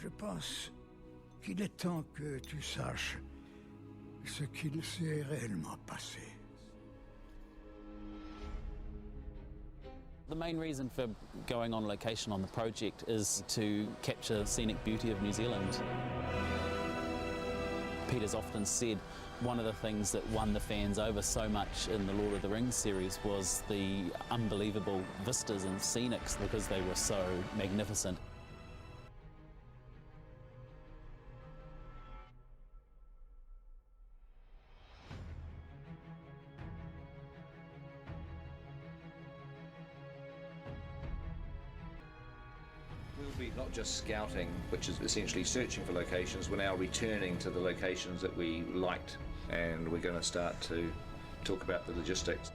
Je pense qu'il est temps que tu saches ce qu'il s'est réellement passé. The main reason for going on location on the project is to capture the scenic beauty of New Zealand. Peter's often said one of the things that won the fans over so much in the Lord of the Rings series was the unbelievable vistas and scenics because they were so magnificent. We'll be not just scouting, which is essentially searching for locations, we're now returning to the locations that we liked, and we're going to start to talk about the logistics.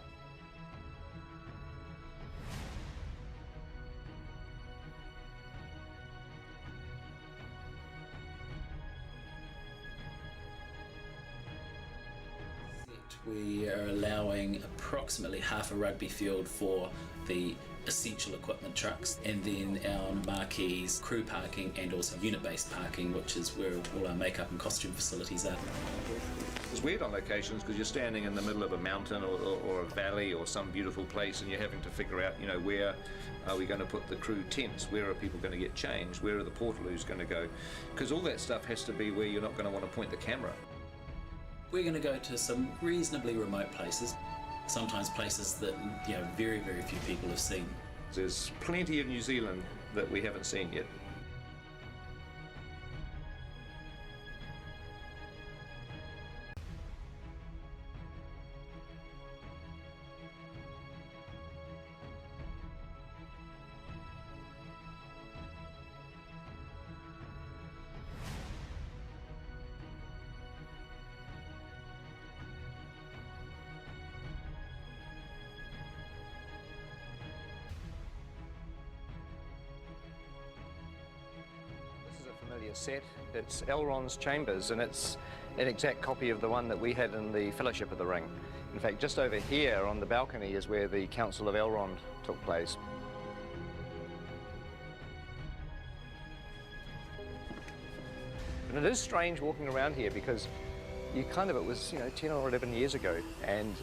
We are allowing approximately half a rugby field for the essential equipment trucks, and then our marquees, crew parking, and also unit-based parking, which is where all our makeup and costume facilities are. It's weird on locations because you're standing in the middle of a mountain or a valley or some beautiful place, and you're having to figure out, you know, where are we going to put the crew tents? Where are people going to get changed? Where are the portaloos going to go? Because all that stuff has to be where you're not going to want to point the camera. We're going to go to some reasonably remote places, sometimes places that, you know, very, very few people have seen. There's plenty of New Zealand that we haven't seen yet. Familiar set. It's Elrond's chambers, and it's an exact copy of the one that we had in the Fellowship of the Ring. In fact, just over here on the balcony is where the Council of Elrond took place. And it is strange walking around here because it was, you know, 10 or 11 years ago, and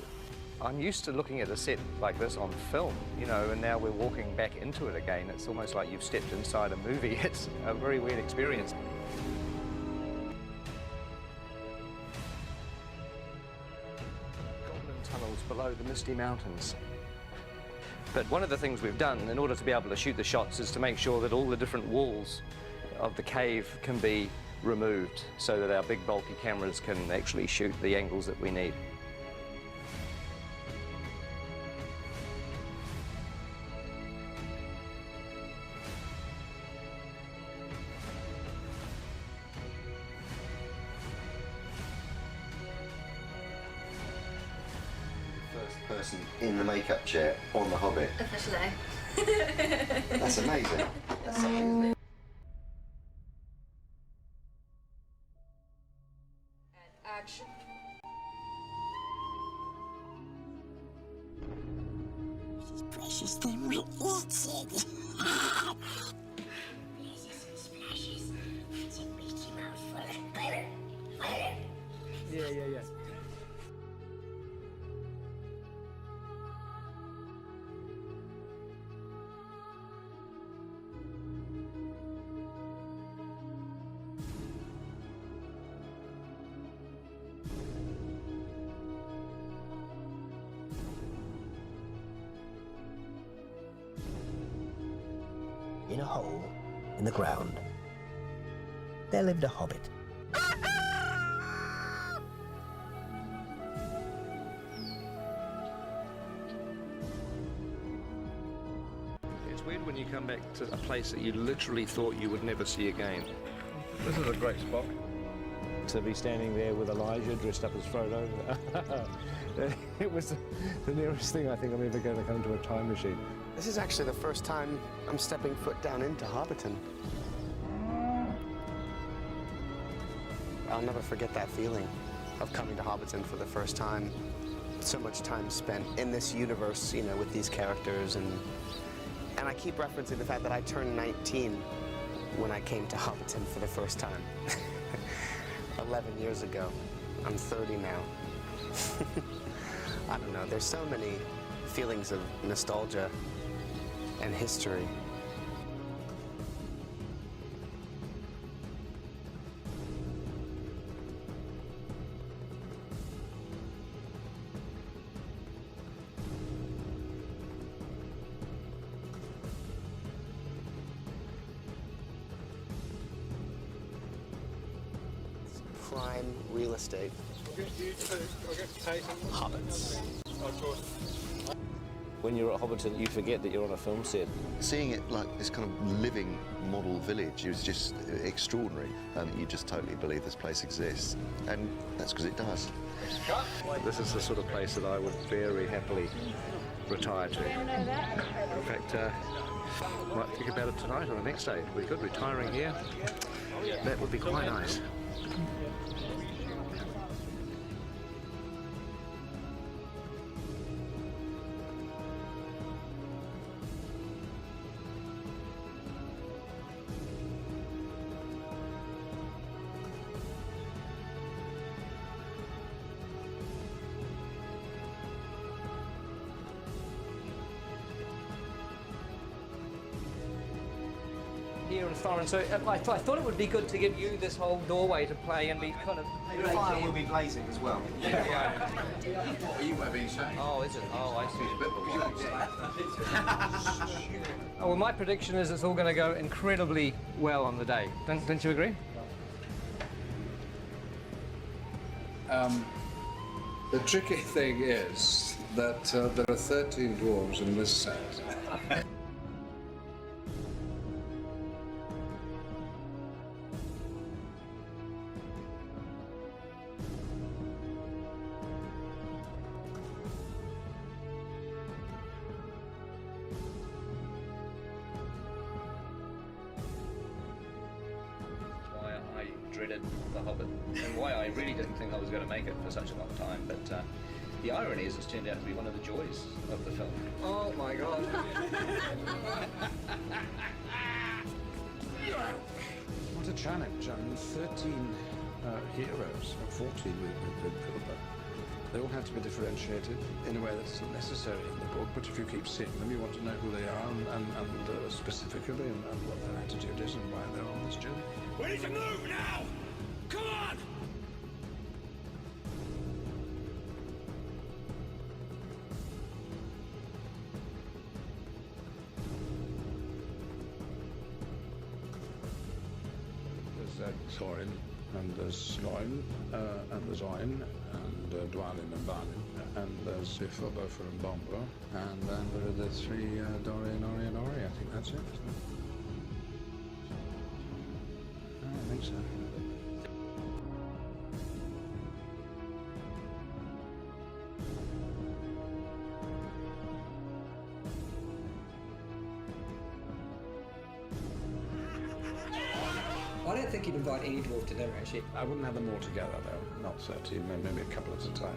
I'm used to looking at a set like this on film, you know, and now we're walking back into it again. It's almost like you've stepped inside a movie. It's a very weird experience. Goblin tunnels below the Misty Mountains. But one of the things we've done in order to be able to shoot the shots is to make sure that all the different walls of the cave can be removed so that our big bulky cameras can actually shoot the angles that we need. Person in the makeup chair on The Hobbit. Officially. That's amazing. That's amazing. And action. This precious thing will eat it. Splashes. It's a Mickey Mouse full of butter. Butter. Yeah. In a hole in the ground, there lived a hobbit. It's weird when you come back to a place that you literally thought you would never see again. This is a great spot. To be standing there with Elijah dressed up as Frodon, it was the nearest thing I think I'm ever going to come to a time machine. This is actually the first time I'm stepping foot down into Hobbiton. I'll never forget that feeling of coming to Hobbiton for the first time. So much time spent in this universe, you know, with these characters, and I keep referencing the fact that I turned 19 when I came to Hobbiton for the first time. 11 years ago. I'm 30 now. I don't know, there's so many feelings of nostalgia and history. Prime real estate. Hobbits. When you're at Hobbiton, you forget that you're on a film set. Seeing it like this kind of living model village is just extraordinary. You just totally believe this place exists, and that's because it does. This is the sort of place that I would very happily retire to. In fact, might think about it tonight or the next day. We could retiring here. That would be quite nice. Here in Florence, so I thought it would be good to give you this whole doorway to play and be kind of. The fire will be blazing as well. You might be saying. Oh, is it? Oh, I see. Oh, well, my prediction is it's all going to go incredibly well on the day. Don't you agree? The tricky thing is that there are 13 dwarves in this set. Dreaded The Hobbit, and why I really didn't think I was going to make it for such a long time. But the irony is it's turned out to be one of the joys of the film. Oh my God. What a challenge. I mean, 13 heroes, or 14 with Bilbo. They all have to be differentiated in a way that isn't necessary in the book, but if you keep seeing them, you want to know who they are and specifically and what their attitude is and why they're on this journey. We need to move now! Come on! There's Thorin, and there's Sloin, and there's Oin, and Dwalin and Balin, and there's Bifur, Bofur and Bombur, and then there are the three Dorian, Ori and Ori. I think that's it, isn't it? I think so. I don't think you'd invite any dwarf to dinner, actually. I wouldn't have them all together, though. Not 13, maybe a couple at a time.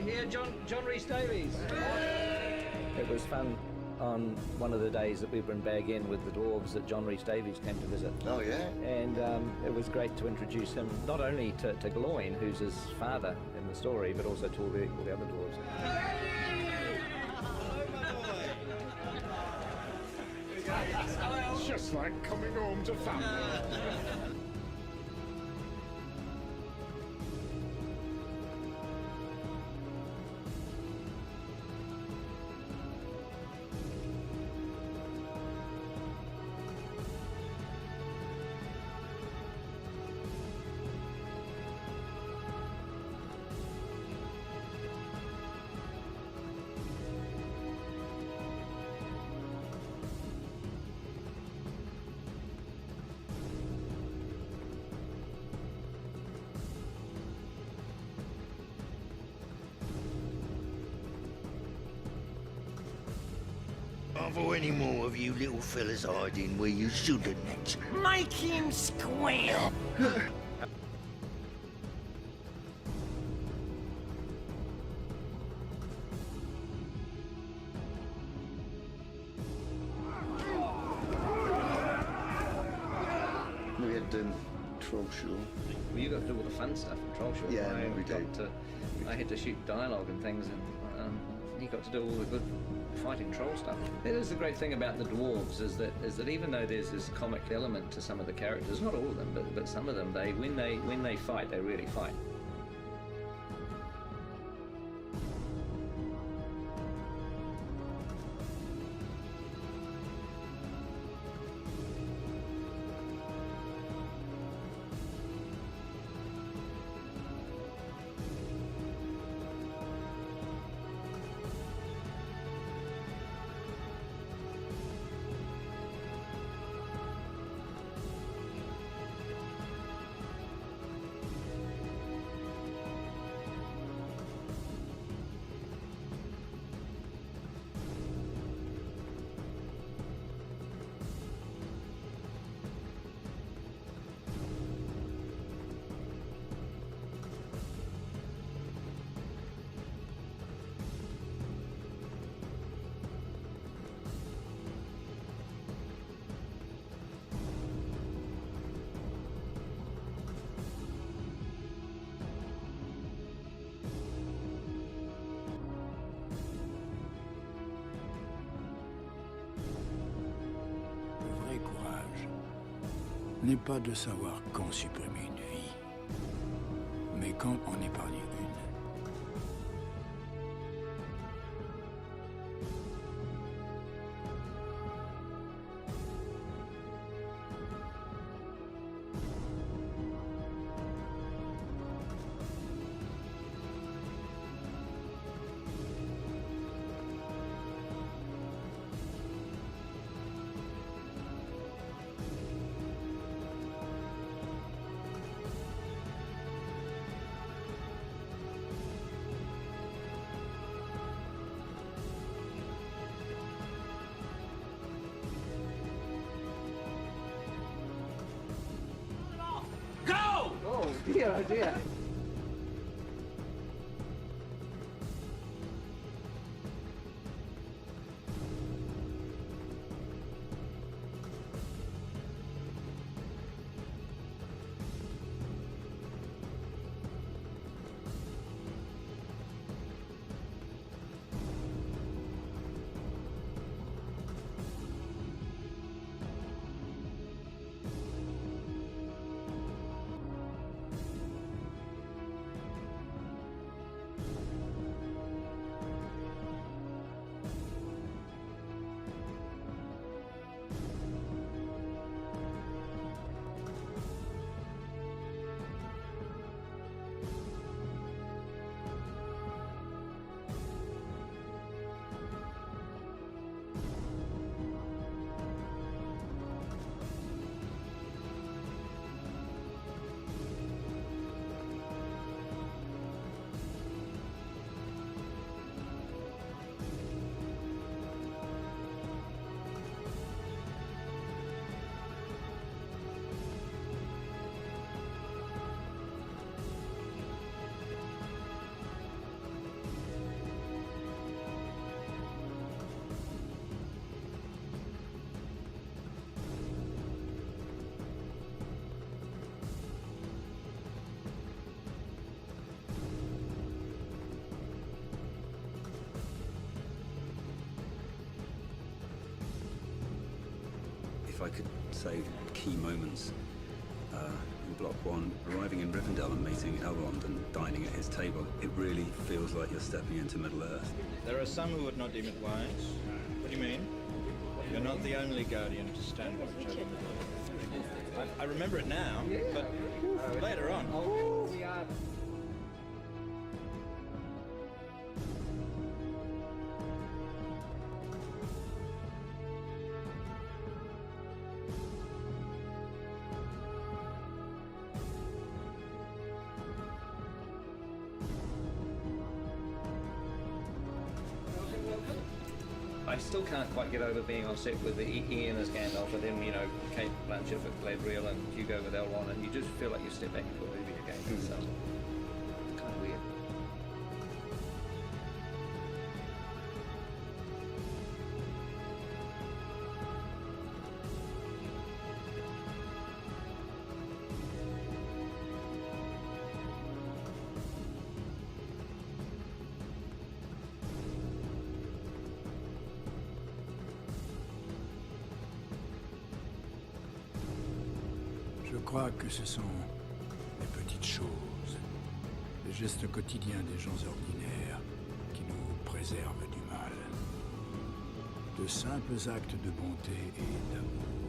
Here, John Reece Davies. It was fun on one of the days that we were in Bag End with the dwarves that John Rhys Davies came to visit. Oh, yeah? And it was great to introduce him not only to Gloin, who's his father in the story, but also to all the other dwarves. It's just like coming home to family. Are there any more of you little fellas hiding where you shouldn't? Make him squeal! We had Trollshaw. Well, you got to do all the fun stuff in Trollshaw. Yeah, we did. I had to shoot dialogue and things, and he got to do all the good fighting troll stuff. That is the great thing about the dwarves, is that even though there's this comic element to some of the characters, not all of them, but some of them, when they fight, they really fight. N'est pas de savoir quand supprimer une vie, mais quand en épargner une. Dear, oh dear. if I could say key moments in Block 1, arriving in Rivendell and meeting Elrond and dining at his table, it really feels like you're stepping into Middle-earth. There are some who would not deem it wise. What do you mean? You're not the only Guardian to stand watch over Middle-earth. I remember it now, but later on. I still can't quite get over being on set with Ian as Gandalf, and then, you know, Kate Blanchett with Galadriel and Hugo with Elrond, and you just feel like you step back into a movie again. So, it's kind of weird. Je crois que ce sont les petites choses, les gestes quotidiens des gens ordinaires qui nous préservent du mal. De simples actes de bonté et d'amour.